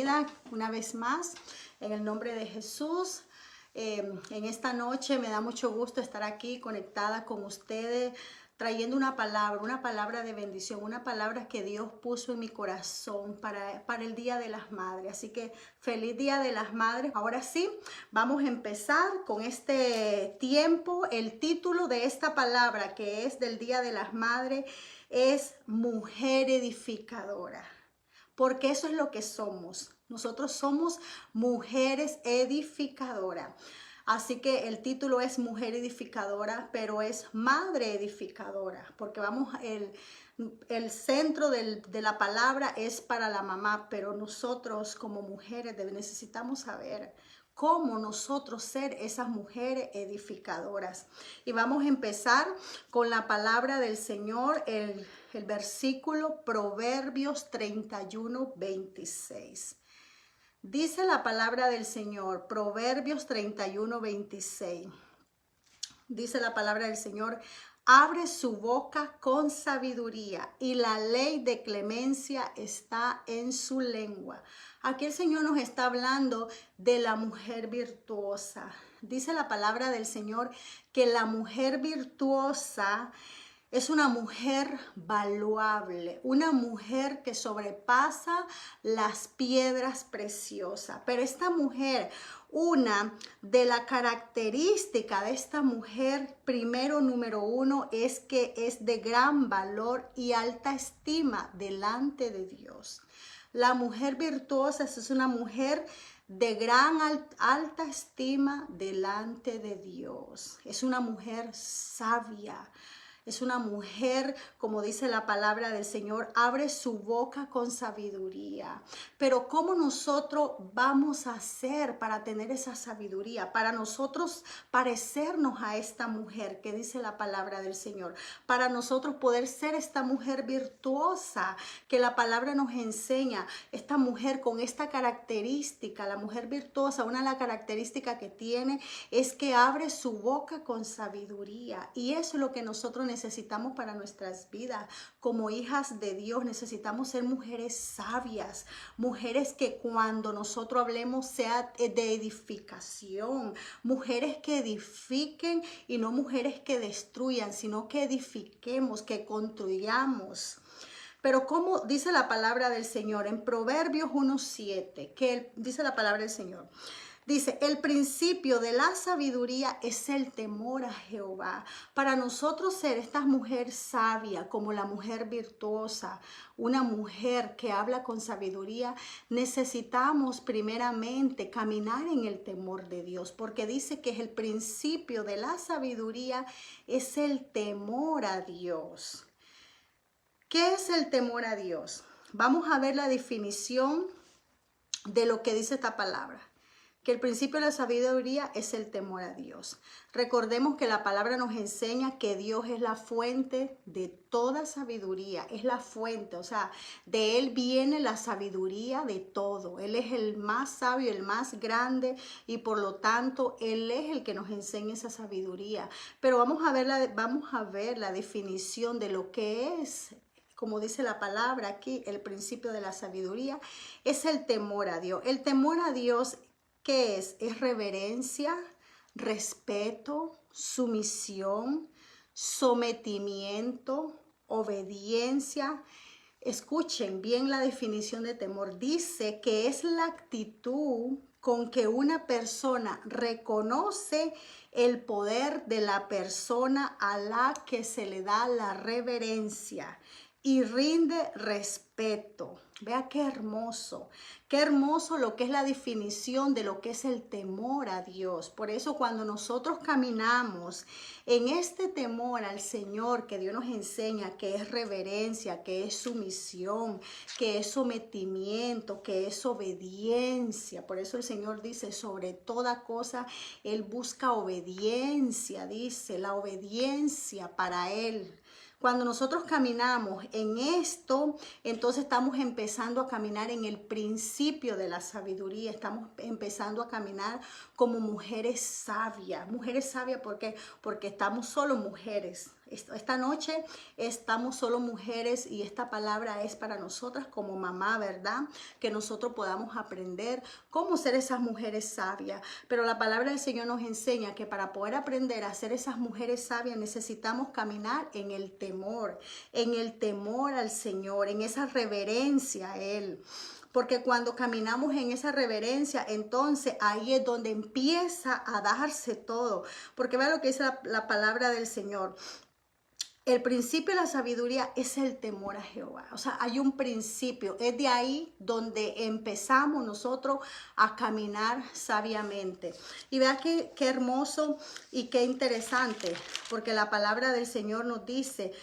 bienvenida una vez más en el nombre de Jesús. En esta noche me da mucho gusto estar aquí conectada con ustedes, trayendo una palabra de bendición, una palabra que Dios puso en mi corazón para el Día de las Madres. Así que feliz Día de las Madres. Ahora sí, vamos a empezar con este tiempo. El título de esta palabra, que es del Día de las Madres, es Mujer Edificadora. Porque eso es lo que somos. Nosotros somos mujeres edificadoras. Así que el título es Mujer Edificadora, pero es Madre Edificadora, porque el centro de la palabra es para la mamá, pero nosotros como mujeres necesitamos saber cómo nosotros ser esas mujeres edificadoras. Y vamos a empezar con la palabra del Señor, el versículo Proverbios 31:26. Dice la palabra del Señor, Proverbios 31:26. Dice la palabra del Señor: abre su boca con sabiduría y la ley de clemencia está en su lengua. Aquí el Señor nos está hablando de la mujer virtuosa. Dice la palabra del Señor que la mujer virtuosa es una mujer valuable, una mujer que sobrepasa las piedras preciosas. Pero esta mujer, una de las características de esta mujer, número uno, es que es de gran valor y alta estima delante de Dios. La mujer virtuosa es una mujer de gran alta estima delante de Dios. Es una mujer sabia. Es una mujer, como dice la palabra del Señor, abre su boca con sabiduría. Pero ¿cómo nosotros vamos a hacer para tener esa sabiduría? Para nosotros parecernos a esta mujer que dice la palabra del Señor. Para nosotros poder ser esta mujer virtuosa que la palabra nos enseña. Esta mujer con esta característica, la mujer virtuosa, una de las características que tiene es que abre su boca con sabiduría. Y eso es lo que nosotros necesitamos para nuestras vidas. Como hijas de Dios necesitamos ser mujeres sabias, mujeres que cuando nosotros hablemos sea de edificación, mujeres que edifiquen y no mujeres que destruyan, sino que edifiquemos, que construyamos. Pero como dice la palabra del Señor en Proverbios 1:7, que dice la palabra del Señor. Dice, el principio de la sabiduría es el temor a Jehová. Para nosotros ser esta mujer sabia, como la mujer virtuosa, una mujer que habla con sabiduría, necesitamos primeramente caminar en el temor de Dios, porque dice que el principio de la sabiduría es el temor a Dios. ¿Qué es el temor a Dios? Vamos a ver la definición de lo que dice esta palabra. Que el principio de la sabiduría es el temor a Dios. Recordemos que la palabra nos enseña que Dios es la fuente de toda sabiduría, es la fuente, o sea, de Él viene la sabiduría de todo. Él es el más sabio, el más grande y por lo tanto Él es el que nos enseña esa sabiduría. Pero vamos a ver la definición de lo que es. Como dice la palabra aquí, el principio de la sabiduría es el temor a Dios. El temor a Dios, ¿qué es? Es reverencia, respeto, sumisión, sometimiento, obediencia. Escuchen bien la definición de temor. Dice que es la actitud con que una persona reconoce el poder de la persona a la que se le da la reverencia y rinde respeto. Vea qué hermoso lo que es la definición de lo que es el temor a Dios. Por eso cuando nosotros caminamos en este temor al Señor que Dios nos enseña, que es reverencia, que es sumisión, que es sometimiento, que es obediencia. Por eso el Señor dice, sobre toda cosa, Él busca obediencia, dice, la obediencia para Él. Cuando nosotros caminamos en esto, entonces estamos empezando a caminar en el principio de la sabiduría. Estamos empezando a caminar como mujeres sabias. Mujeres sabias, ¿por qué? Porque estamos solo mujeres. Esta noche estamos solo mujeres y esta palabra es para nosotras como mamá, ¿verdad? Que nosotros podamos aprender cómo ser esas mujeres sabias. Pero la palabra del Señor nos enseña que para poder aprender a ser esas mujeres sabias necesitamos caminar en el temor al Señor, en esa reverencia a Él. Porque cuando caminamos en esa reverencia, entonces ahí es donde empieza a darse todo. Porque vea lo que dice la palabra del Señor. El principio de la sabiduría es el temor a Jehová. O sea, hay un principio. Es de ahí donde empezamos nosotros a caminar sabiamente. Y vea qué hermoso y qué interesante. Porque la palabra del Señor nos dice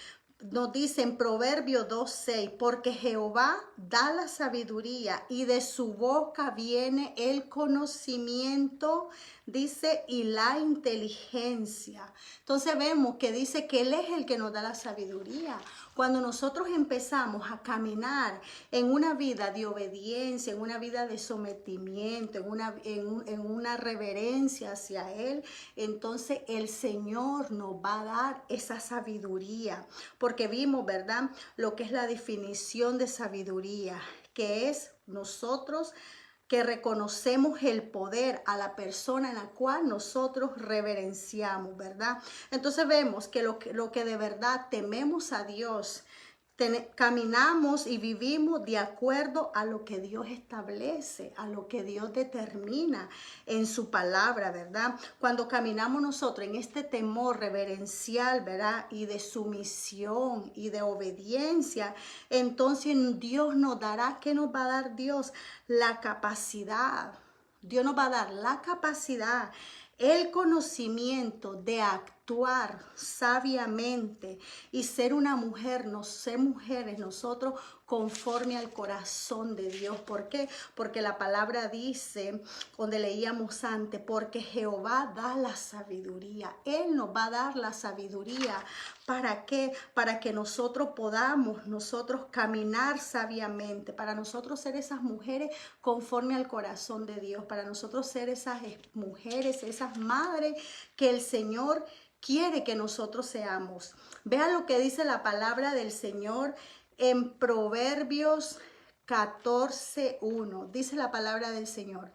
en Proverbios 2:6, porque Jehová da la sabiduría y de su boca viene el conocimiento, dice, y la inteligencia. Entonces vemos que dice que Él es el que nos da la sabiduría. Cuando nosotros empezamos a caminar en una vida de obediencia, en una vida de sometimiento, en una reverencia hacia Él, entonces el Señor nos va a dar esa sabiduría. Porque vimos, ¿verdad?, lo que es la definición de sabiduría, que es nosotros que reconocemos el poder a la persona en la cual nosotros reverenciamos, ¿verdad? Entonces vemos que lo que de verdad tememos a Dios, caminamos y vivimos de acuerdo a lo que Dios establece, a lo que Dios determina en su palabra, ¿verdad? Cuando caminamos nosotros en este temor reverencial, ¿verdad?, y de sumisión y de obediencia, entonces Dios nos dará, ¿qué nos va a dar Dios? La capacidad. Dios nos va a dar la capacidad, el conocimiento de actuar sabiamente y ser una mujer, ser mujeres nosotros conforme al corazón de Dios. ¿Por qué? Porque la palabra dice, donde leíamos antes, porque Jehová da la sabiduría. Él nos va a dar la sabiduría. ¿Para qué? Para que nosotros podamos caminar sabiamente, para nosotros ser esas mujeres conforme al corazón de Dios, para nosotros ser esas mujeres, esas madres que el Señor quiere que nosotros seamos. Vean lo que dice la palabra del Señor en Proverbios 14:1. Dice la palabra del Señor: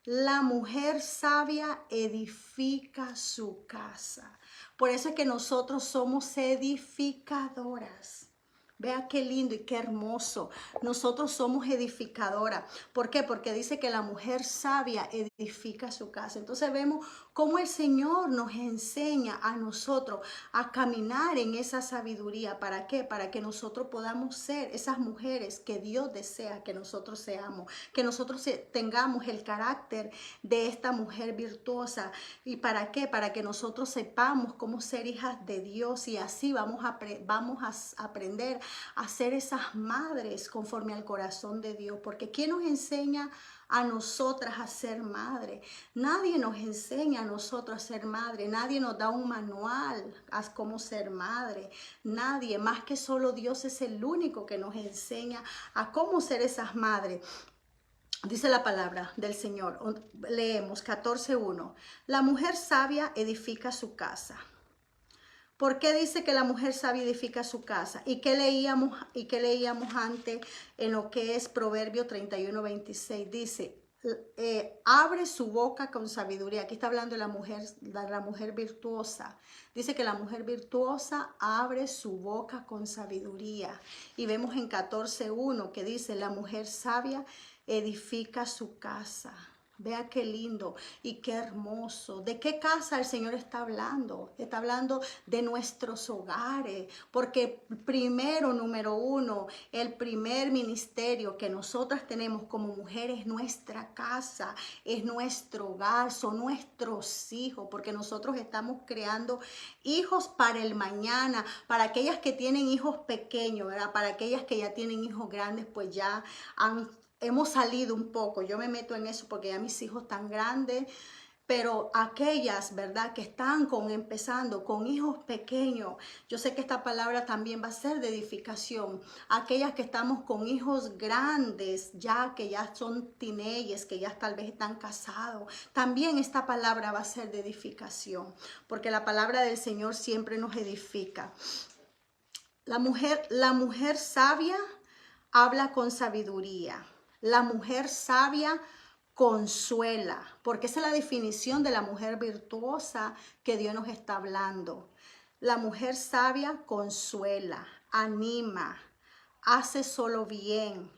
la mujer sabia edifica su casa. Por eso es que nosotros somos edificadoras. Vea qué lindo y qué hermoso. Nosotros somos edificadoras. ¿Por qué? Porque dice que la mujer sabia edifica su casa. Entonces vemos cómo el Señor nos enseña a nosotros a caminar en esa sabiduría. ¿Para qué? Para que nosotros podamos ser esas mujeres que Dios desea que nosotros seamos. Que nosotros tengamos el carácter de esta mujer virtuosa. ¿Y para qué? Para que nosotros sepamos cómo ser hijas de Dios, y así vamos a aprender a ser esas madres conforme al corazón de Dios. Porque ¿quién nos enseña a nosotras a ser madre? Nadie nos enseña a nosotros a ser madre. Nadie nos da un manual a cómo ser madre. Nadie, más que solo Dios es el único que nos enseña a cómo ser esas madres. Dice la palabra del Señor, leemos 14:1. La mujer sabia edifica su casa. ¿Por qué dice que la mujer sabia edifica su casa? ¿Y qué leíamos antes en lo que es Proverbio 31:26? Dice, abre su boca con sabiduría. Aquí está hablando de la mujer virtuosa. Dice que la mujer virtuosa abre su boca con sabiduría. Y vemos en 14:1 que dice, la mujer sabia edifica su casa. Vea qué lindo y qué hermoso. ¿De qué casa el Señor está hablando? Está hablando de nuestros hogares. Porque primero, número uno, el primer ministerio que nosotras tenemos como mujeres es nuestra casa, es nuestro hogar, son nuestros hijos. Porque nosotros estamos creando hijos para el mañana, para aquellas que tienen hijos pequeños, ¿verdad? Para aquellas que ya tienen hijos grandes, pues ya hemos salido un poco. Yo me meto en eso porque ya mis hijos están grandes, Pero aquellas, ¿verdad?, que están empezando con hijos pequeños, yo sé que esta palabra también va a ser de edificación. Aquellas que estamos con hijos grandes, ya que ya son teenagers, que ya tal vez están casados, también esta palabra va a ser de edificación, porque la palabra del Señor siempre nos edifica. La mujer sabia habla con sabiduría. La mujer sabia consuela, porque esa es la definición de la mujer virtuosa que Dios nos está hablando. La mujer sabia consuela, anima, hace solo bien,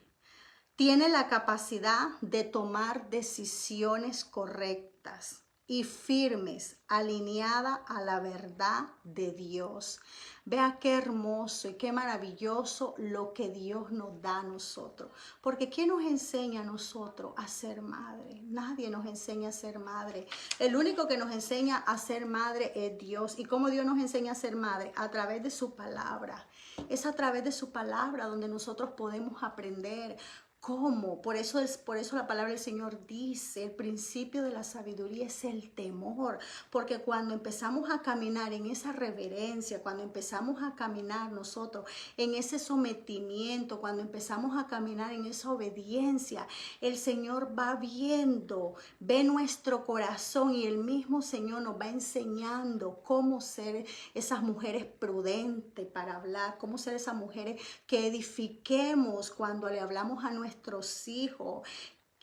tiene la capacidad de tomar decisiones correctas y firmes, alineada a la verdad de Dios. Vea qué hermoso y qué maravilloso lo que Dios nos da a nosotros. Porque ¿quién nos enseña a nosotros a ser madre? Nadie nos enseña a ser madre. El único que nos enseña a ser madre es Dios. ¿Y cómo Dios nos enseña a ser madre? A través de su palabra. Es a través de su palabra donde nosotros podemos aprender. ¿Cómo? Por eso la palabra del Señor dice, el principio de la sabiduría es el temor, porque cuando empezamos a caminar en esa reverencia, cuando empezamos a caminar nosotros en ese sometimiento, cuando empezamos a caminar en esa obediencia, el Señor va viendo, ve nuestro corazón y el mismo Señor nos va enseñando cómo ser esas mujeres prudentes para hablar, cómo ser esas mujeres que edifiquemos cuando le hablamos a nuestros hijos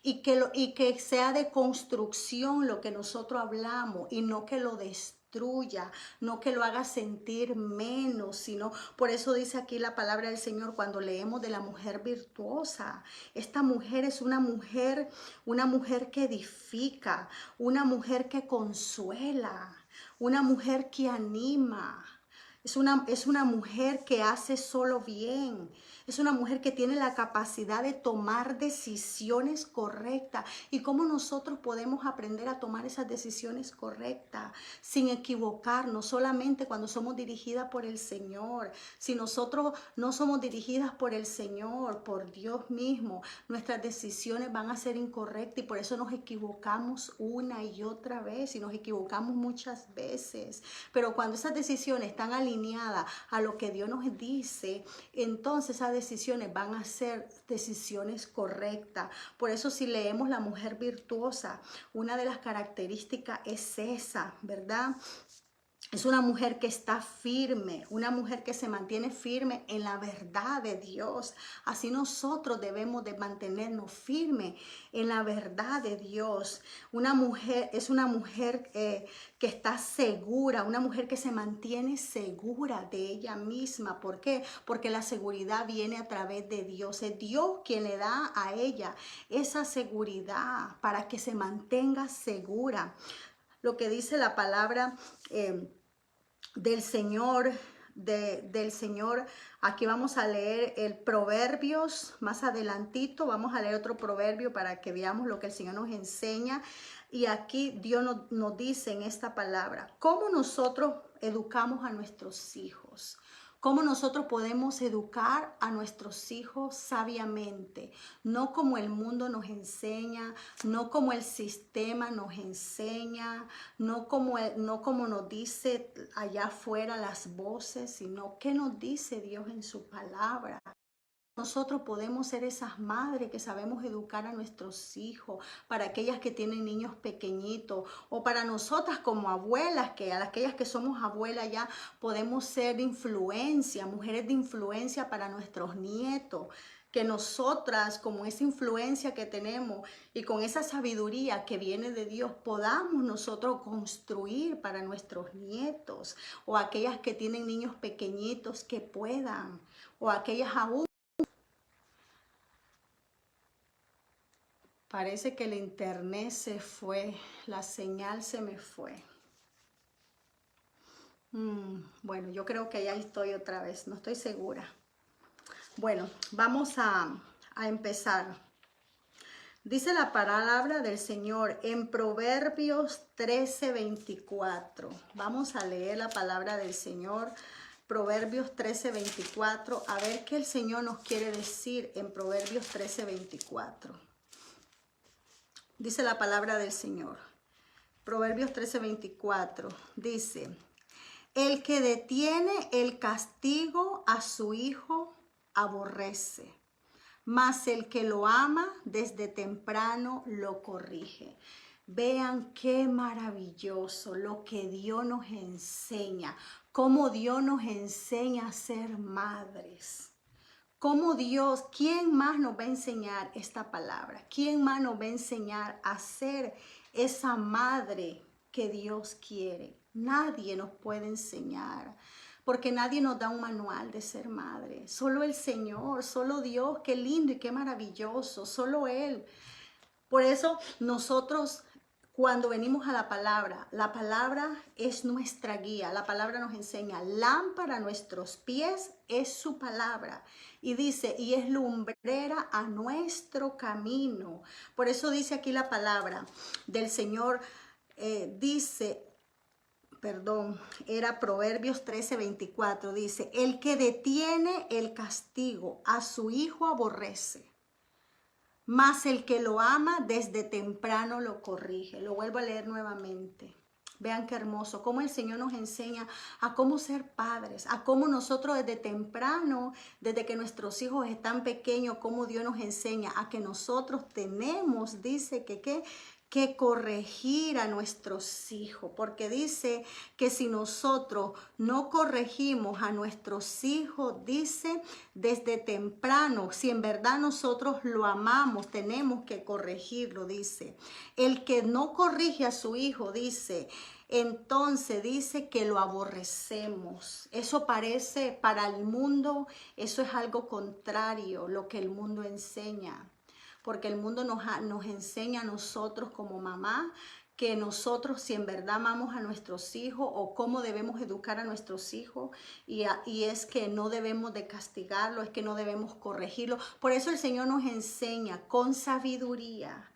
y que sea de construcción lo que nosotros hablamos y no que lo destruya, no que lo haga sentir menos, sino por eso dice aquí la palabra del Señor cuando leemos de la mujer virtuosa. Esta mujer es una mujer que edifica, una mujer que consuela, una mujer que anima. Es una mujer que hace solo bien. Es una mujer que tiene la capacidad de tomar decisiones correctas. ¿Y cómo nosotros podemos aprender a tomar esas decisiones correctas sin equivocarnos? Solamente cuando somos dirigidas por el Señor. Si nosotros no somos dirigidas por el Señor, por Dios mismo, nuestras decisiones van a ser incorrectas y por eso nos equivocamos una y otra vez y nos equivocamos muchas veces. Pero cuando esas decisiones están alineadas a lo que Dios nos dice, entonces esas decisiones van a ser decisiones correctas. Por eso si leemos la mujer virtuosa, una de las características es esa, ¿verdad? Es una mujer que está firme, una mujer que se mantiene firme en la verdad de Dios. Así nosotros debemos de mantenernos firmes en la verdad de Dios. Una mujer es una mujer que está segura, una mujer que se mantiene segura de ella misma. ¿Por qué? Porque la seguridad viene a través de Dios. Es Dios quien le da a ella esa seguridad para que se mantenga segura. Lo que dice la palabra del Señor, del Señor. Aquí vamos a leer el Proverbios, más adelantito vamos a leer otro proverbio para que veamos lo que el Señor nos enseña. Y aquí Dios nos dice en esta palabra, cómo nosotros educamos a nuestros hijos. Cómo nosotros podemos educar a nuestros hijos sabiamente, no como el mundo nos enseña, no como el sistema nos enseña, no como nos dice allá afuera las voces, sino que nos dice Dios en su palabra. Nosotros podemos ser esas madres que sabemos educar a nuestros hijos, para aquellas que tienen niños pequeñitos, o para nosotras como abuelas, que a aquellas que somos abuelas ya podemos ser de influencia, mujeres de influencia para nuestros nietos. Que nosotras, como esa influencia que tenemos y con esa sabiduría que viene de Dios, podamos nosotros construir para nuestros nietos, o aquellas que tienen niños pequeñitos que puedan, o aquellas aún. Parece que el internet se fue, la señal se me fue. Bueno, yo creo que ya estoy otra vez, no estoy segura. Bueno, vamos a empezar. Dice la palabra del Señor en Proverbios 13:24. Vamos a leer la palabra del Señor, Proverbios 13:24. A ver qué el Señor nos quiere decir en Proverbios 13:24. Dice la palabra del Señor. Proverbios 13:24 dice, el que detiene el castigo a su hijo aborrece, mas el que lo ama desde temprano lo corrige. Vean qué maravilloso lo que Dios nos enseña, cómo Dios nos enseña a ser madres. Cómo Dios, ¿quién más nos va a enseñar esta palabra? ¿Quién más nos va a enseñar a ser esa madre que Dios quiere? Nadie nos puede enseñar, porque nadie nos da un manual de ser madre. Solo el Señor, solo Dios, qué lindo y qué maravilloso, solo Él. Por eso nosotros, cuando venimos a la palabra es nuestra guía. La palabra nos enseña, lámpara a nuestros pies es su palabra. Y dice, y es lumbrera a nuestro camino. Por eso dice aquí la palabra del Señor, era Proverbios 13:24, dice, el que detiene el castigo a su hijo aborrece, mas el que lo ama desde temprano lo corrige. Lo vuelvo a leer nuevamente. Vean qué hermoso, cómo el Señor nos enseña a cómo ser padres, a cómo nosotros desde temprano, desde que nuestros hijos están pequeños, cómo Dios nos enseña a que nosotros tenemos, dice que corregir a nuestros hijos, porque dice que si nosotros no corregimos a nuestros hijos, dice desde temprano, si en verdad nosotros lo amamos, tenemos que corregirlo, dice. El que no corrige a su hijo, dice, entonces dice que lo aborrecemos. Eso parece para el mundo, eso es algo contrario, lo que el mundo enseña. Porque el mundo nos enseña a nosotros como mamá que nosotros si en verdad amamos a nuestros hijos o cómo debemos educar a nuestros hijos y es que no debemos de castigarlo, es que no debemos corregirlo. Por eso el Señor nos enseña con sabiduría.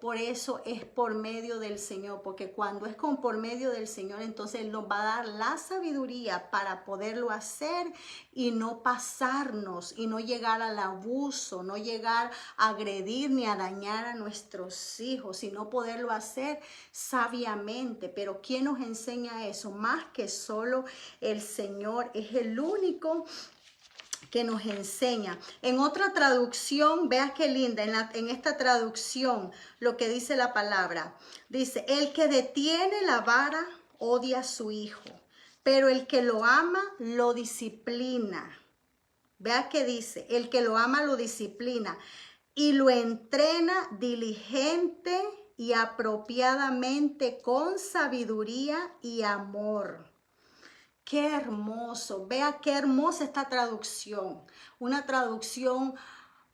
Por eso es por medio del Señor, porque cuando es por medio del Señor, entonces Él nos va a dar la sabiduría para poderlo hacer y no pasarnos y no llegar al abuso, no llegar a agredir ni a dañar a nuestros hijos, sino poderlo hacer sabiamente. Pero ¿quién nos enseña eso? Más que solo el Señor, es el único que nos enseña. En otra traducción, vea qué linda, en esta traducción lo que dice la palabra, dice, el que detiene la vara odia a su hijo, pero el que lo ama lo disciplina. Vea qué dice, el que lo ama lo disciplina y lo entrena diligente y apropiadamente con sabiduría y amor. Qué hermoso, vea qué hermosa esta traducción, una traducción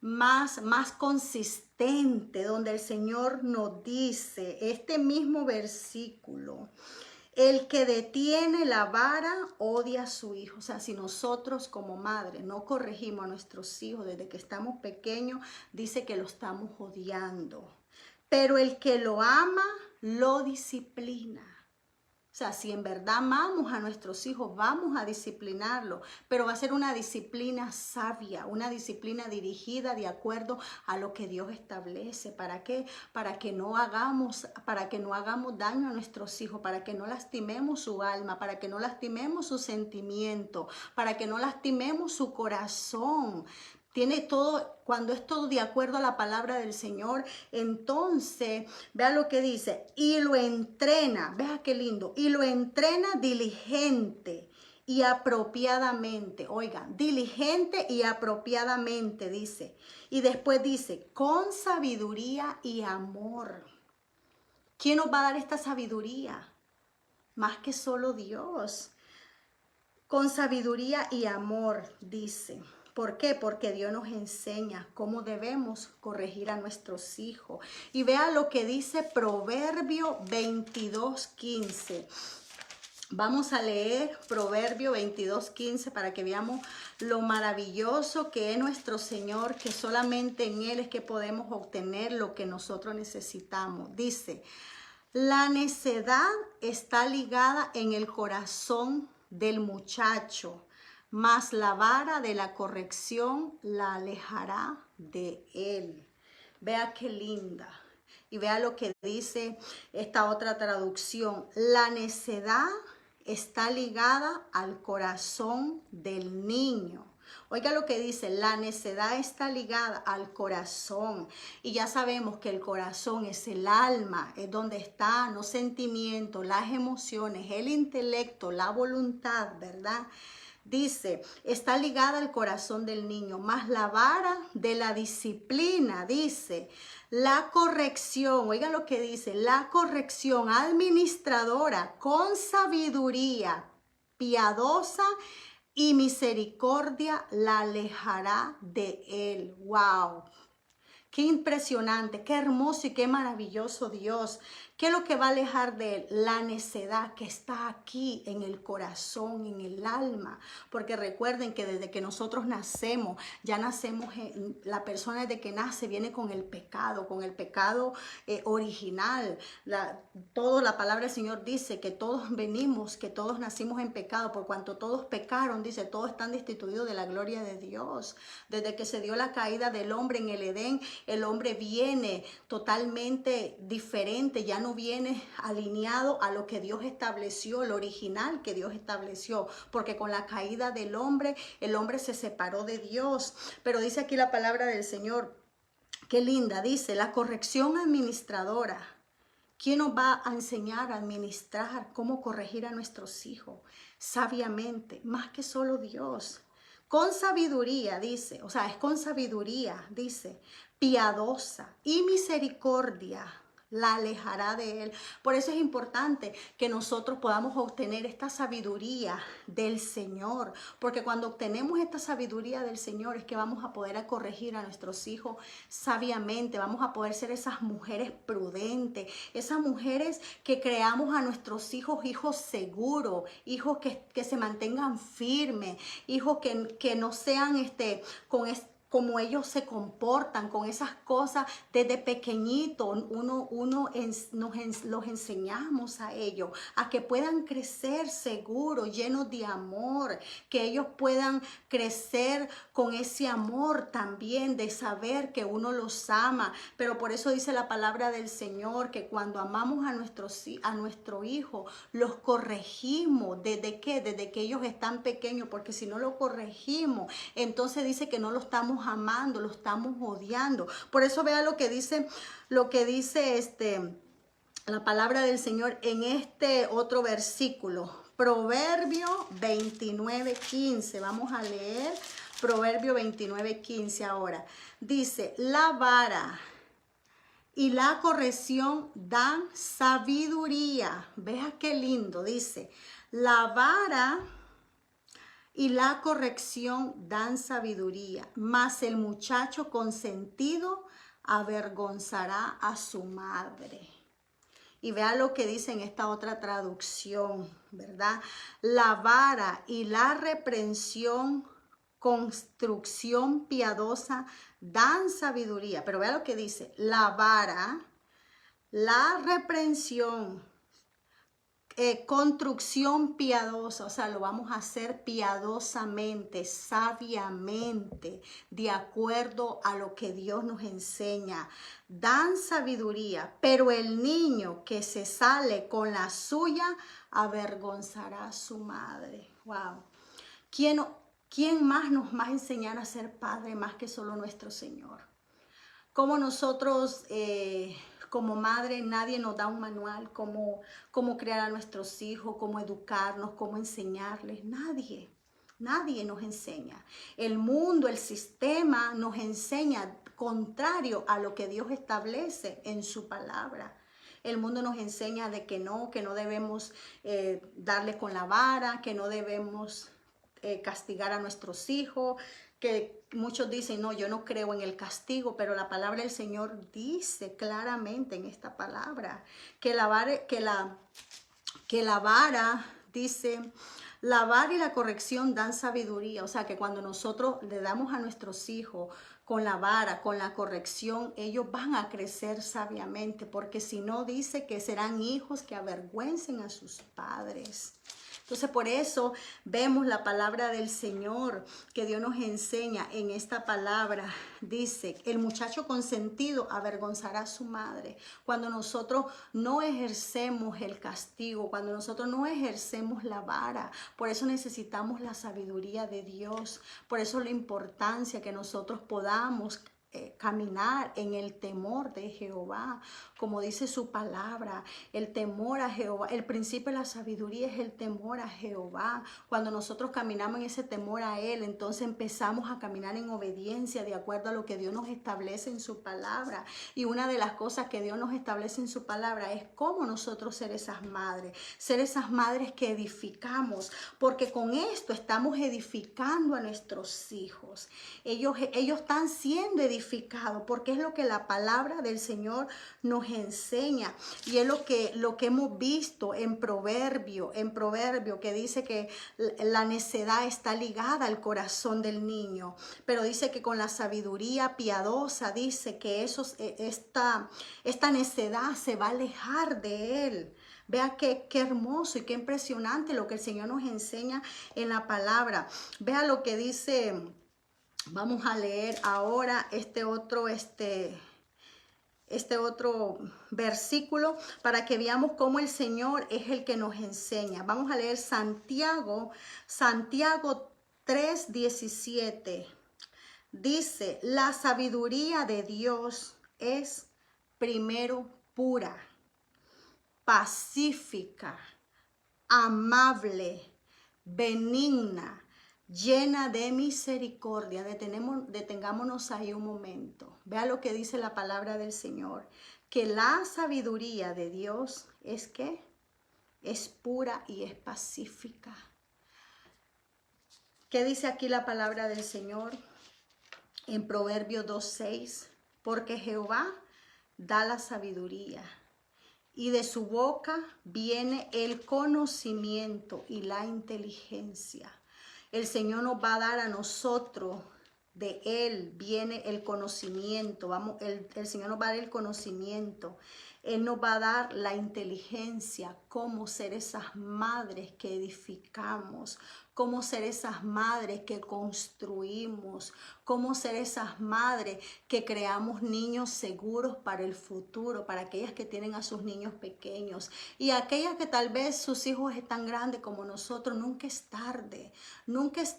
más consistente, donde el Señor nos dice, este mismo versículo, el que detiene la vara odia a su hijo. O sea, si nosotros como madre no corregimos a nuestros hijos desde que estamos pequeños, dice que lo estamos odiando. Pero el que lo ama, lo disciplina. O sea, si en verdad amamos a nuestros hijos, vamos a disciplinarlos, pero va a ser una disciplina sabia, una disciplina dirigida de acuerdo a lo que Dios establece. ¿Para qué? Para que no hagamos daño a nuestros hijos, para que no lastimemos su alma, para que no lastimemos su sentimiento, para que no lastimemos su corazón. Tiene todo, cuando es todo de acuerdo a la palabra del Señor, entonces, vea lo que dice, y lo entrena, vea qué lindo, y lo entrena diligente y apropiadamente, oigan, diligente y apropiadamente, dice, y después dice, con sabiduría y amor. ¿Quién nos va a dar esta sabiduría? Más que solo Dios. Con sabiduría y amor, dice. ¿Por qué? Porque Dios nos enseña cómo debemos corregir a nuestros hijos. Y vea lo que dice Proverbio 22:15. Vamos a leer Proverbio 22:15 para que veamos lo maravilloso que es nuestro Señor, que solamente en Él es que podemos obtener lo que nosotros necesitamos. Dice, la necedad está ligada en el corazón del muchacho, mas la vara de la corrección la alejará de él. Vea qué linda. Y vea lo que dice esta otra traducción. La necedad está ligada al corazón del niño. Oiga lo que dice, la necedad está ligada al corazón. Y ya sabemos que el corazón es el alma, es donde están los sentimientos, las emociones, el intelecto, la voluntad, ¿verdad? Dice, está ligada al corazón del niño, más la vara de la disciplina, dice, la corrección, oiga lo que dice, la corrección administradora con sabiduría piadosa y misericordia la alejará de él. ¡Wow! Qué impresionante, qué hermoso y qué maravilloso Dios. ¿Qué es lo que va a alejar de él? La necedad que está aquí en el corazón, en el alma. Porque recuerden que desde que nosotros nacemos, ya nacemos, la persona desde que nace viene con el pecado original. La palabra del Señor dice que todos venimos, que todos nacimos en pecado, por cuanto todos pecaron, dice, todos están destituidos de la gloria de Dios. Desde que se dio la caída del hombre en el Edén, el hombre viene totalmente diferente, ya no viene alineado a lo que Dios estableció, lo original que Dios estableció, porque con la caída del hombre, el hombre se separó de Dios. Pero dice aquí la palabra del Señor, qué linda, dice, la corrección administradora. ¿Quién nos va a enseñar a administrar cómo corregir a nuestros hijos? Sabiamente, más que solo Dios. Con sabiduría, dice, o sea, es con sabiduría, dice, piadosa y misericordia la alejará de él. Por eso es importante que nosotros podamos obtener esta sabiduría del Señor, porque cuando obtenemos esta sabiduría del Señor es que vamos a poder corregir a nuestros hijos sabiamente, vamos a poder ser esas mujeres prudentes, esas mujeres que creamos a nuestros hijos, hijos seguros, hijos que se mantengan firmes, hijos que no sean como ellos se comportan con esas cosas desde pequeñito. Los enseñamos a ellos a que puedan crecer seguros, llenos de amor, que ellos puedan crecer con ese amor también de saber que uno los ama. Pero por eso dice la palabra del Señor que cuando amamos a nuestro hijo, los corregimos. ¿Desde qué? Desde que ellos están pequeños, porque si no lo corregimos, entonces dice que no lo estamos amando, lo estamos odiando. Por eso vea lo que dice la palabra del Señor en este otro versículo. Proverbio 29:15. Vamos a leer Proverbio 29:15 ahora. Dice, la vara y la corrección dan sabiduría. Vea qué lindo, dice, la vara y la corrección dan sabiduría, mas el muchacho consentido avergonzará a su madre. Y vea lo que dice en esta otra traducción, ¿verdad? La vara y la reprensión, construcción piadosa, dan sabiduría. Pero vea lo que dice, la vara, la reprensión, construcción piadosa, o sea, lo vamos a hacer piadosamente, sabiamente, de acuerdo a lo que Dios nos enseña. Dan sabiduría, pero el niño que se sale con la suya avergonzará a su madre. Wow. ¿Quién más nos va a enseñar a ser padre más que solo nuestro Señor? Como nosotros como madre, nadie nos da un manual cómo criar a nuestros hijos, cómo educarnos, cómo enseñarles. Nadie nos enseña. El mundo, el sistema nos enseña contrario a lo que Dios establece en su palabra. El mundo nos enseña de que no debemos darle con la vara, que no debemos castigar a nuestros hijos, que muchos dicen, no, yo no creo en el castigo, pero la palabra del Señor dice claramente en esta palabra que la vara, dice, la vara y la corrección dan sabiduría. O sea, que cuando nosotros le damos a nuestros hijos con la vara, con la corrección, ellos van a crecer sabiamente, porque si no, dice que serán hijos que avergüencen a sus padres. Entonces por eso vemos la palabra del Señor que Dios nos enseña en esta palabra. Dice, el muchacho consentido avergonzará a su madre. Cuando nosotros no ejercemos el castigo, cuando nosotros no ejercemos la vara, por eso necesitamos la sabiduría de Dios. Por eso la importancia que nosotros podamos caminar en el temor de Jehová, como dice su palabra, el temor a Jehová. El principio de la sabiduría es el temor a Jehová. Cuando nosotros caminamos en ese temor a Él, entonces empezamos a caminar en obediencia de acuerdo a lo que Dios nos establece en su palabra. Y una de las cosas que Dios nos establece en su palabra es cómo nosotros ser esas madres que edificamos, porque con esto estamos edificando a nuestros hijos. Ellos están siendo edificados porque es lo que la palabra del Señor nos enseña, y es lo que hemos visto en Proverbio, que dice que la necedad está ligada al corazón del niño, pero dice que con la sabiduría piadosa, dice que esta necedad se va a alejar de él. Vea qué hermoso y qué impresionante lo que el Señor nos enseña en la palabra. Vea lo que dice. Vamos a leer ahora este otro versículo para que veamos cómo el Señor es el que nos enseña. Vamos a leer Santiago 3:17. Dice, la sabiduría de Dios es primero pura, pacífica, amable, benigna, llena de misericordia. Detengámonos ahí un momento. Vea lo que dice la palabra del Señor, que la sabiduría de Dios es ¿qué? Es pura y es pacífica. ¿Qué dice aquí la palabra del Señor? En Proverbios 2:6, porque Jehová da la sabiduría, y de su boca viene el conocimiento y la inteligencia. El Señor nos va a dar a nosotros, de Él viene el conocimiento. El Señor nos va a dar el conocimiento. Él nos va a dar la inteligencia, cómo ser esas madres que edificamos, cómo ser esas madres que construimos, cómo ser esas madres que creamos niños seguros para el futuro, para aquellas que tienen a sus niños pequeños y aquellas que tal vez sus hijos están grandes como nosotros. Nunca es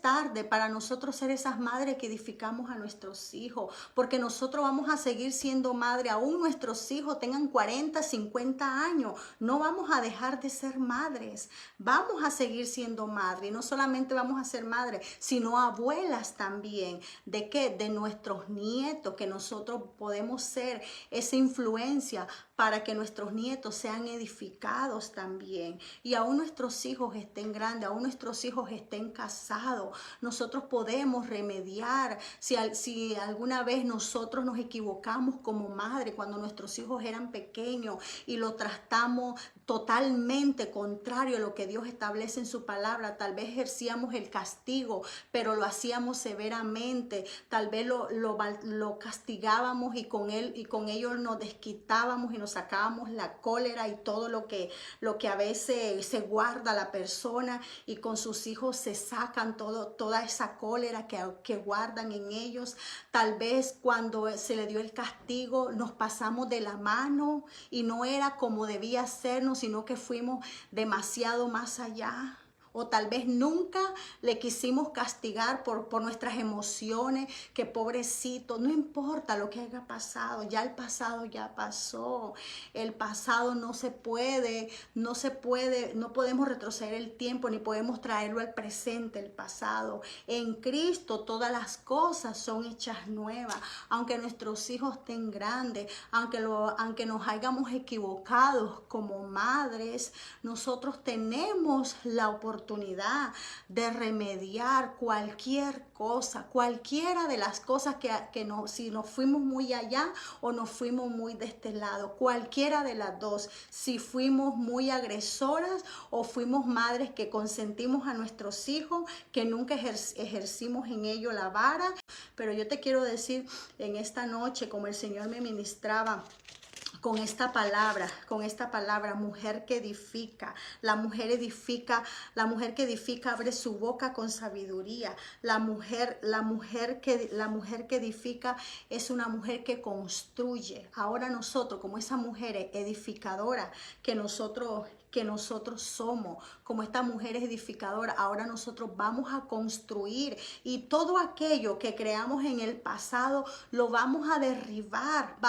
tarde para nosotros ser esas madres que edificamos a nuestros hijos, porque nosotros vamos a seguir siendo madre, aún nuestros hijos tengan 40, 50 años, no vamos a dejar de ser madres, vamos a seguir siendo madres, y no solamente vamos a ser madres, sino abuelas también. ¿De qué? De nuestros nietos, que nosotros podemos ser esa influencia para que nuestros nietos sean edificados también. Y aún nuestros hijos estén grandes, aún nuestros hijos estén casados, nosotros podemos remediar. Si alguna vez nosotros nos equivocamos como madre cuando nuestros hijos eran pequeños y lo tratamos totalmente contrario a lo que Dios establece en su palabra, tal vez ejercíamos el castigo, pero lo hacíamos severamente, tal vez lo castigábamos y con ello nos desquitábamos y nos sacábamos la cólera y todo lo que a veces se guarda la persona, y con sus hijos se sacan toda esa cólera que guardan en ellos. Tal vez cuando se le dio el castigo nos pasamos de la mano y no era como debía sernos, sino que fuimos demasiado más allá. O tal vez nunca le quisimos castigar por nuestras emociones, que pobrecito. No importa lo que haya pasado, ya el pasado ya pasó. El pasado no podemos retroceder el tiempo, ni podemos traerlo al presente, el pasado. En Cristo todas las cosas son hechas nuevas. Aunque nuestros hijos estén grandes, aunque nos hayamos equivocado como madres, nosotros tenemos la oportunidad de remediar cualquier cosa, cualquiera de las cosas si nos fuimos muy allá o nos fuimos muy de este lado, cualquiera de las dos, si fuimos muy agresoras o fuimos madres que consentimos a nuestros hijos, que nunca ejercimos en ello la vara. Pero yo te quiero decir en esta noche, como el Señor me ministraba con esta palabra, mujer que edifica. La mujer que edifica abre su boca con sabiduría. La mujer que edifica es una mujer que construye. Ahora nosotros, como esa mujer edificadora que nosotros somos, como esta mujer edificadora, ahora nosotros vamos a construir, y todo aquello que creamos en el pasado lo vamos a derribarlo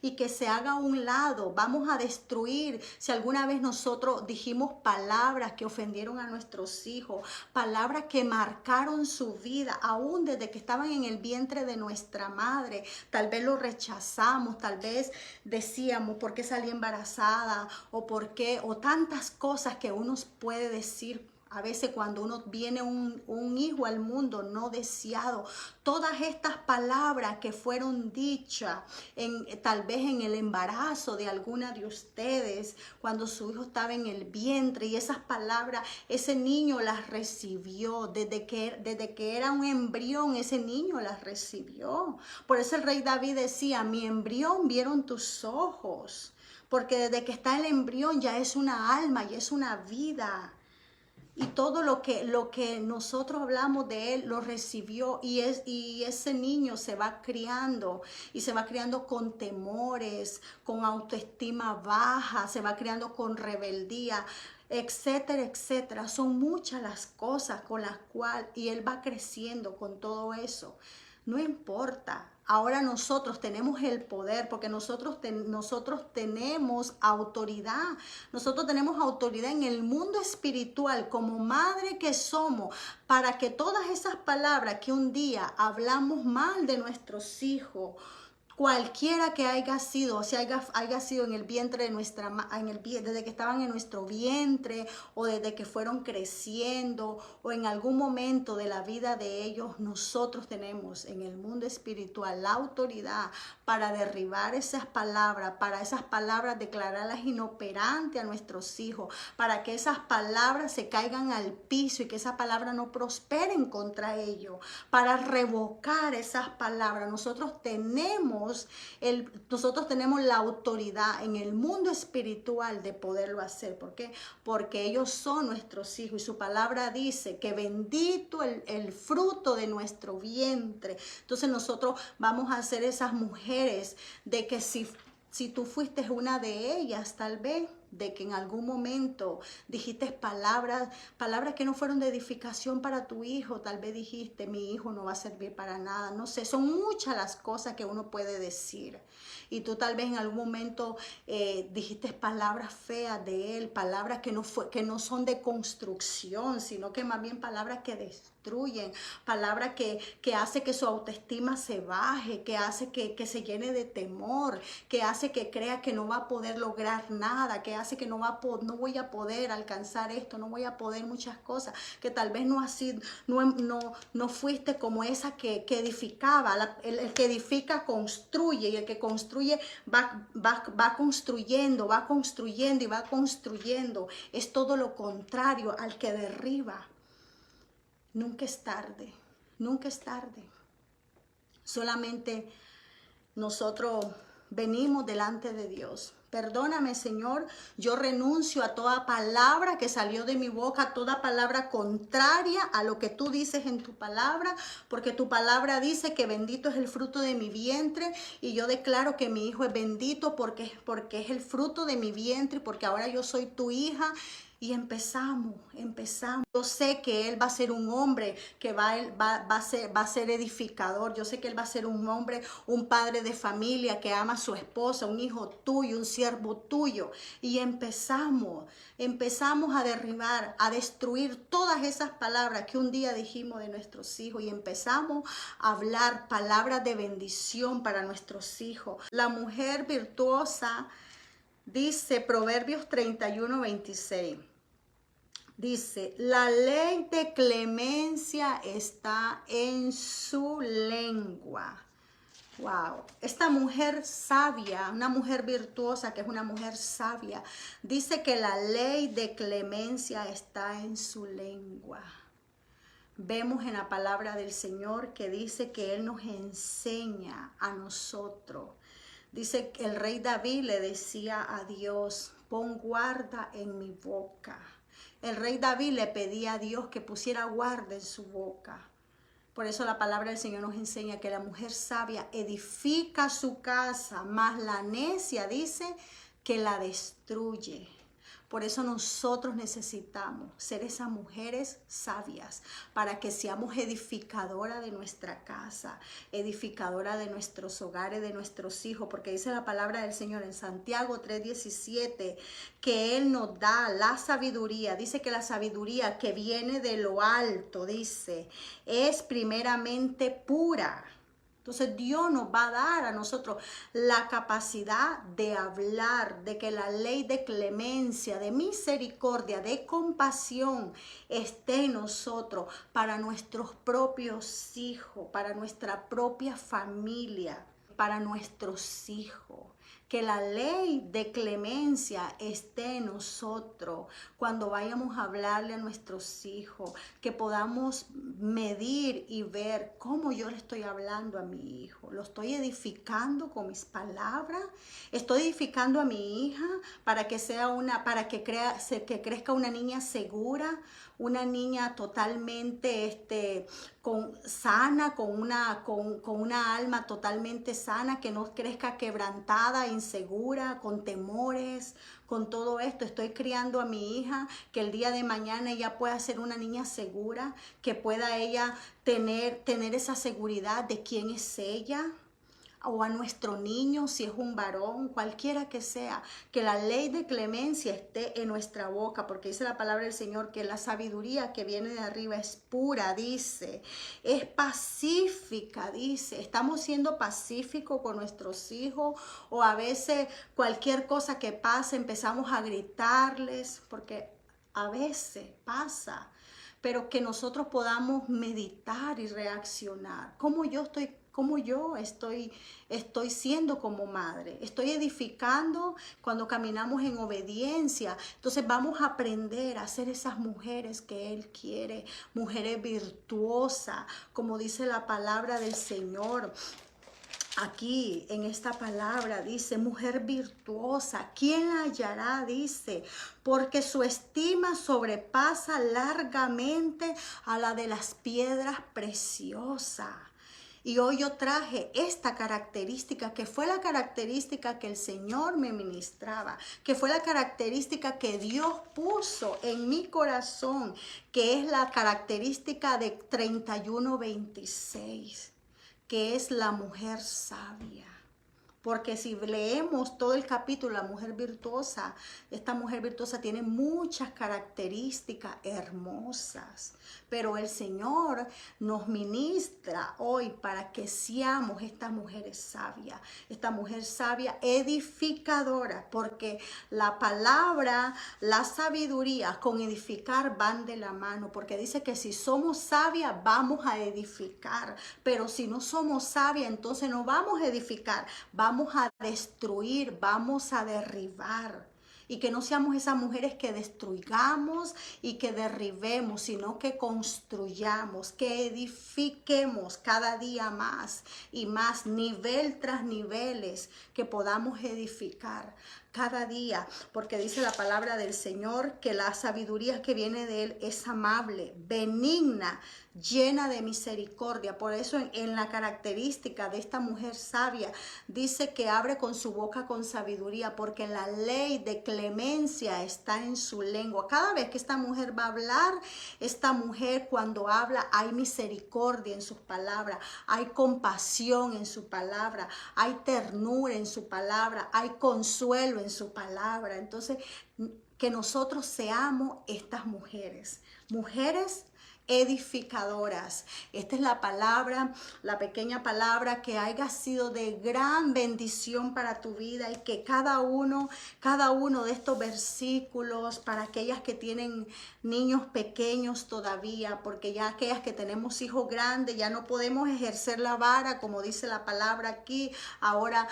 y que se haga a un lado. Vamos a destruir. Si alguna vez nosotros dijimos palabras que ofendieron a nuestros hijos, palabras que marcaron su vida, aún desde que estaban en el vientre de nuestra madre, tal vez lo rechazamos, tal vez decíamos, ¿por qué salí embarazada? O por qué, o tantas cosas que uno puede decir. A veces cuando uno viene un hijo al mundo no deseado, todas estas palabras que fueron dichas tal vez en el embarazo de alguna de ustedes, cuando su hijo estaba en el vientre, y esas palabras, ese niño las recibió. Desde que era un embrión, ese niño las recibió. Por eso el rey David decía, mi embrión vieron tus ojos. Porque desde que está el embrión ya es una alma y es una vida. Y todo lo que nosotros hablamos de él lo recibió, y ese niño se va criando, y se va criando con temores, con autoestima baja, se va criando con rebeldía, etcétera, etcétera. Son muchas las cosas con las cuales, y él va creciendo con todo eso. No importa. Ahora nosotros tenemos el poder, porque nosotros tenemos autoridad. Nosotros tenemos autoridad en el mundo espiritual como madre que somos, para que todas esas palabras que un día hablamos mal de nuestros hijos, cualquiera que haya sido, o sea, haya sido en el vientre de desde que estaban en nuestro vientre, o desde que fueron creciendo, o en algún momento de la vida de ellos, nosotros tenemos en el mundo espiritual la autoridad para derribar para esas palabras declararlas inoperantes a nuestros hijos, para que esas palabras se caigan al piso y que esas palabras no prosperen contra ellos, para revocar esas palabras. Nosotros tenemos la autoridad en el mundo espiritual de poderlo hacer. ¿Por qué? Porque ellos son nuestros hijos, y su palabra dice que bendito el fruto de nuestro vientre. Entonces nosotros vamos a ser esas mujeres de que si tú fuiste una de ellas, tal vez, de que en algún momento dijiste palabras que no fueron de edificación para tu hijo, tal vez dijiste, mi hijo no va a servir para nada, no sé, son muchas las cosas que uno puede decir. Y tú tal vez en algún momento dijiste palabras feas de él, palabras que no son de construcción, sino que más bien palabras que destruyen, palabras que hace que su autoestima se baje, que hace que se llene de temor, que hace que crea que no va a poder lograr nada, que hace que no voy a poder alcanzar esto, no voy a poder muchas cosas, que tal vez no fuiste como esa que edificaba. El que edifica construye, y el que construye va construyendo y va construyendo. Es todo lo contrario al que derriba. Nunca es tarde, nunca es tarde. Solamente nosotros venimos delante de Dios. Perdóname, Señor, yo renuncio a toda palabra que salió de mi boca, toda palabra contraria a lo que tú dices en tu palabra, porque tu palabra dice que bendito es el fruto de mi vientre, y yo declaro que mi hijo es bendito porque es el fruto de mi vientre, porque ahora yo soy tu hija. Y empezamos. Yo sé que él va a ser un hombre que va a ser edificador. Yo sé que él va a ser un hombre, un padre de familia que ama a su esposa, un hijo tuyo, un siervo tuyo. Y empezamos a derribar, a destruir todas esas palabras que un día dijimos de nuestros hijos, y empezamos a hablar palabras de bendición para nuestros hijos. La mujer virtuosa, dice Proverbios 31:26. Dice, la ley de clemencia está en su lengua. Wow, esta mujer sabia, una mujer virtuosa, que es una mujer sabia, dice que la ley de clemencia está en su lengua. Vemos en la palabra del Señor que dice que Él nos enseña a nosotros Dice que el rey David le decía a Dios, pon guarda en mi boca. El rey David le pedía a Dios que pusiera guarda en su boca. Por eso la palabra del Señor nos enseña que la mujer sabia edifica su casa, mas la necia dice que la destruye. Por eso nosotros necesitamos ser esas mujeres sabias para que seamos edificadoras de nuestra casa, edificadora de nuestros hogares, de nuestros hijos, porque dice la palabra del Señor en Santiago 3:17 que Él nos da la sabiduría. Dice que la sabiduría que viene de lo alto, dice, es primeramente pura. Entonces Dios nos va a dar a nosotros la capacidad de hablar, de que la ley de clemencia, de misericordia, de compasión esté en nosotros para nuestros propios hijos, para nuestra propia familia, para nuestros hijos. Que la ley de clemencia esté en nosotros cuando vayamos a hablarle a nuestros hijos, que podamos medir y ver cómo yo le estoy hablando a mi hijo. Lo estoy edificando con mis palabras, estoy edificando a mi hija para que sea que crezca una niña segura, una niña totalmente sana, con una alma totalmente sana, que no crezca quebrantada, insegura, con temores, con todo esto. Estoy criando a mi hija que el día de mañana ella pueda ser una niña segura, que pueda ella tener esa seguridad de quién es ella. O a nuestro niño, si es un varón, cualquiera que sea, que la ley de clemencia esté en nuestra boca, porque dice la palabra del Señor que la sabiduría que viene de arriba es pura, dice, es pacífica, dice. Estamos siendo pacíficos con nuestros hijos, o a veces cualquier cosa que pase empezamos a gritarles, porque a veces pasa, pero que nosotros podamos meditar y reaccionar. ¿Cómo yo estoy siendo como madre? Estoy edificando cuando caminamos en obediencia. Entonces vamos a aprender a ser esas mujeres que Él quiere, mujeres virtuosas, como dice la palabra del Señor. Aquí en esta palabra dice, mujer virtuosa, ¿quién la hallará? Dice, porque su estima sobrepasa largamente a la de las piedras preciosas. Y hoy yo traje esta característica, que fue la característica que el Señor me ministraba, que fue la característica que Dios puso en mi corazón, que es la característica de 31:26. Que es la mujer sabia. Porque si leemos todo el capítulo, la mujer virtuosa, esta mujer virtuosa tiene muchas características hermosas. Pero el Señor nos ministra hoy para que seamos estas mujeres sabias, esta mujer sabia edificadora, porque la palabra, la sabiduría con edificar van de la mano, porque dice que si somos sabias vamos a edificar, pero si no somos sabias entonces no vamos a edificar, vamos a destruir, vamos a derribar. Y que no seamos esas mujeres que destruyamos y que derribemos, sino que construyamos, que edifiquemos cada día más y más, nivel tras niveles, que podamos edificar cada día, porque dice la palabra del Señor que la sabiduría que viene de Él es amable, benigna, llena de misericordia. Por eso en la característica de esta mujer sabia dice que abre con su boca con sabiduría, porque la ley de clemencia está en su lengua. Cada vez que esta mujer va a hablar, esta mujer cuando habla hay misericordia en sus palabras, hay compasión en su palabra, hay ternura en su palabra, hay consuelo en su palabra. Entonces, que nosotros seamos estas mujeres edificadoras. Esta es la palabra, la pequeña palabra que haya sido de gran bendición para tu vida, y que cada uno de estos versículos, para aquellas que tienen niños pequeños todavía, porque ya aquellas que tenemos hijos grandes ya no podemos ejercer la vara, como dice la palabra aquí. Ahora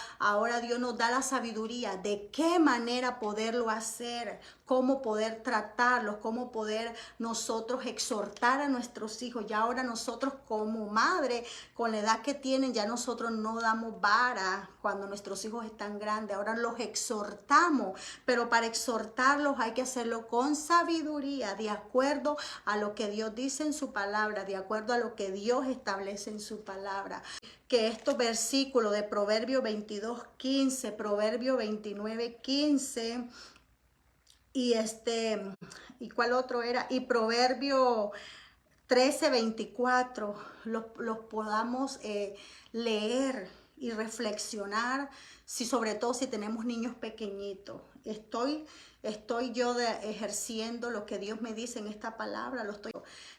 Dios nos da la sabiduría de qué manera poderlo hacer, cómo poder tratarlos, cómo poder nosotros exhortar a nuestros hijos. Ya ahora nosotros como madre, con la edad que tienen, ya nosotros no damos vara cuando nuestros hijos están grandes. Ahora los exhortamos, pero para exhortarlos hay que hacerlo con sabiduría, de acuerdo a lo que Dios dice en su palabra, de acuerdo a lo que Dios establece en su palabra. Que estos versículos de Proverbio 22:15, Proverbio 29:15 ¿y cuál otro era? Y Proverbio 13:24, los podamos leer y reflexionar, sobre todo si tenemos niños pequeñitos. Estoy yo ejerciendo lo que Dios me dice en esta palabra,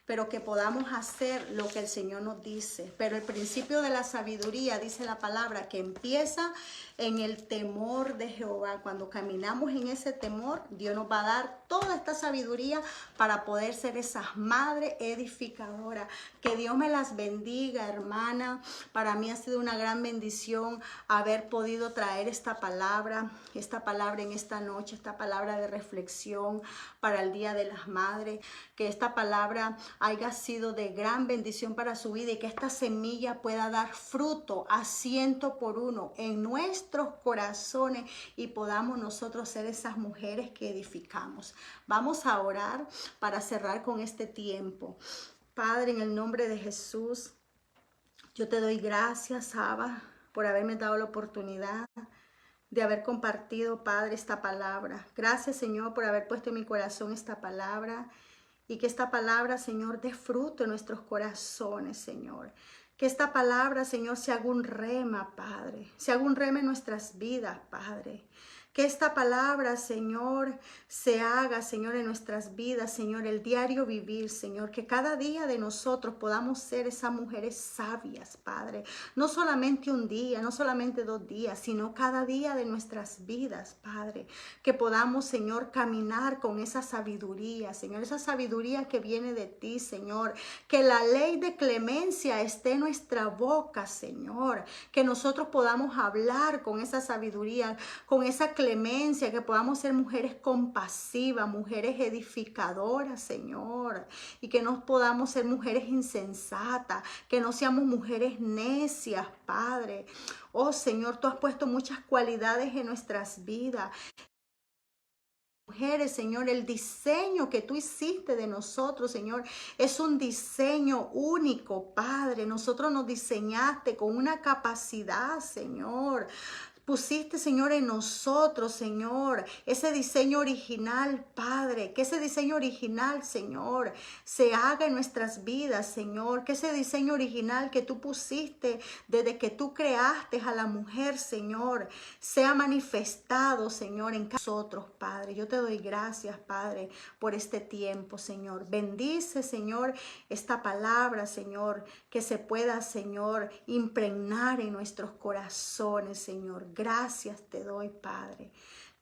pero que podamos hacer lo que el Señor nos dice. Pero el principio de la sabiduría, dice la palabra, que empieza en el temor de Jehová. Cuando caminamos en ese temor, Dios nos va a dar toda esta sabiduría para poder ser esas madres edificadoras. Que Dios me las bendiga, hermana. Para mí ha sido una gran bendición haber podido traer esta palabra en esta noche, esta palabra de reflexión para el Día de las Madres. Que esta palabra haya sido de gran bendición para su vida y que esta semilla pueda dar fruto a 100 por 1 en nuestros corazones y podamos nosotros ser esas mujeres que edificamos. Vamos a orar para cerrar con este tiempo. Padre, en el nombre de Jesús, yo te doy gracias, Abba, por haberme dado la oportunidad de haber compartido, Padre, esta palabra. Gracias, Señor, por haber puesto en mi corazón esta palabra y que esta palabra, Señor, dé fruto en nuestros corazones, Señor. Que esta palabra, Señor, se haga un rema, Padre. Se haga un rema en nuestras vidas, Padre. Que esta palabra, Señor, se haga, Señor, en nuestras vidas, Señor, el diario vivir, Señor. Que cada día de nosotros podamos ser esas mujeres sabias, Padre. No solamente un día, no solamente 2 días, sino cada día de nuestras vidas, Padre. Que podamos, Señor, caminar con esa sabiduría, Señor. Esa sabiduría que viene de ti, Señor. Que la ley de clemencia esté en nuestra boca, Señor. Que nosotros podamos hablar con esa sabiduría, con esa clemencia, que podamos ser mujeres compasivas, mujeres edificadoras, Señor, y que no podamos ser mujeres insensatas, que no seamos mujeres necias, Padre. Oh, Señor, tú has puesto muchas cualidades en nuestras vidas. Mujeres, Señor, el diseño que tú hiciste de nosotros, Señor, es un diseño único, Padre. Nosotros nos diseñaste con una capacidad, Señor. Pusiste, Señor, en nosotros, Señor, ese diseño original, Padre. Que ese diseño original, Señor, se haga en nuestras vidas, Señor. Que ese diseño original que tú pusiste desde que tú creaste a la mujer, Señor, sea manifestado, Señor, en nosotros, Padre. Yo te doy gracias, Padre, por este tiempo, Señor. Bendice, Señor, esta palabra, Señor, que se pueda, Señor, impregnar en nuestros corazones, Señor. Gracias te doy, Padre.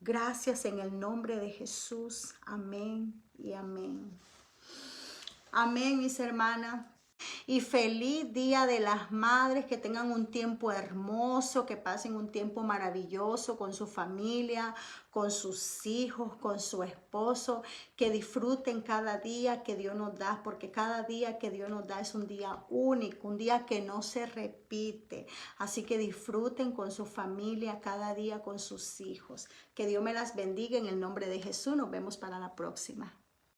Gracias en el nombre de Jesús. Amén y amén. Amén, mis hermanas. Y feliz Día de las Madres, que tengan un tiempo hermoso, que pasen un tiempo maravilloso con su familia, con sus hijos, con su esposo, que disfruten cada día que Dios nos da, porque cada día que Dios nos da es un día único, un día que no se repite. Así que disfruten con su familia cada día, con sus hijos. Que Dios me las bendiga en el nombre de Jesús. Nos vemos para la próxima.